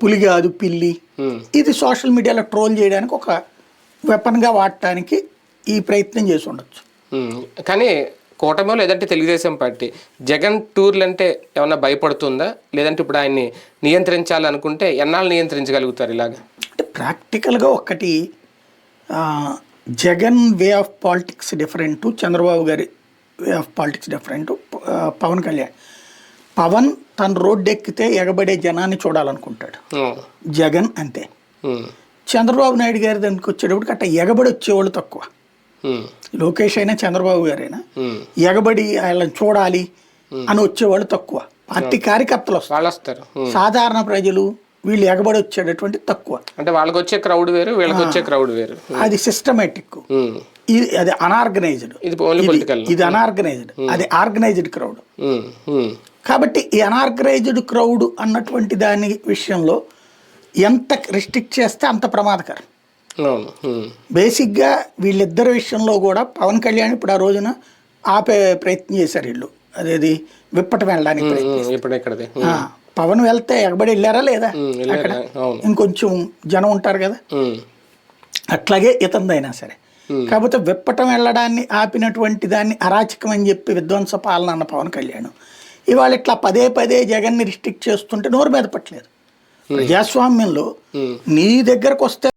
పులి కాదు పిల్లి. ఇది సోషల్ మీడియాలో ట్రోల్ చేయడానికి ఒక వెపన్గా వాడటానికి ఈ ప్రయత్నం చేసి ఉండొచ్చు. కానీ కూటమిలో లేదంటే తెలుగుదేశం పార్టీ జగన్ టూర్లు అంటే ఏమన్నా భయపడుతుందా, లేదంటే ఇప్పుడు ఆయన్ని నియంత్రించాలనుకుంటే ఎన్నాళ్ళు నియంత్రించగలుగుతారు ఇలాగా? అంటే ప్రాక్టికల్గా ఒక్కటి, Jagan way of politics different, Chandrababu గారి way of politics different. Pawan Kalyan తన రోడ్డు ఎక్కితే ఎగబడే జనాన్ని చూడాలనుకుంటాడు. జగన్ అంతే. చంద్రబాబు నాయుడు గారి దానికి వచ్చేటప్పటికి అట్లా ఎగబడి వచ్చేవాళ్ళు తక్కువ. లోకేష్ అయినా చంద్రబాబు గారైనా ఎగబడి వాళ్ళని చూడాలి అని వచ్చేవాళ్ళు తక్కువ. పార్టీ కార్యకర్తలు వస్తారు, సాధారణ ప్రజలు వీళ్ళు ఎగబడి వచ్చేటటువంటి తక్కువ. అంటే వాళ్ళకి వచ్చే క్రౌడ్ వేరు, వీళ్ళకి వచ్చే క్రౌడ్ వేరు. అది సిస్టమేటిక్, అది అనార్గనైజ్డ్. ఇది అనార్గనైజ్డ్, అది ఆర్గనైజ్డ్ క్రౌడ్. కాబట్టి ఈ అనార్గనైజ్డ్ క్రౌడ్ అన్నటువంటి దాని విషయంలో ఎంత రిస్ట్రిక్ట్ చేస్తే అంత ప్రమాదకరం. బేసిక్గా వీళ్ళిద్దరి విషయంలో కూడా పవన్ కళ్యాణ్ ఇప్పుడు ఆ రోజున ఆపే ప్రయత్నం చేశారు వీళ్ళు, అదేది విప్పటం వెళ్ళడానికి ప్రయత్నం. పవన్ వెళ్తే ఎగబడి వెళ్ళారా లేదా, అక్కడ ఇంకొంచెం జనం ఉంటారు కదా, అట్లాగే ఇతందైనా సరే. కాకపోతే విప్పటం వెళ్ళడాన్ని ఆపినటువంటి దాన్ని అరాచకం అని చెప్పి విధ్వంస పాలన అన్న పవన్ కళ్యాణ్ ఇవాళ ఇట్లా పదే పదే జగన్ని రిస్ట్రిక్ట్ చేస్తుంటే నోరు మీద పట్టలేదు. ప్రజాస్వామ్యంలో నీ దగ్గరకు వస్తే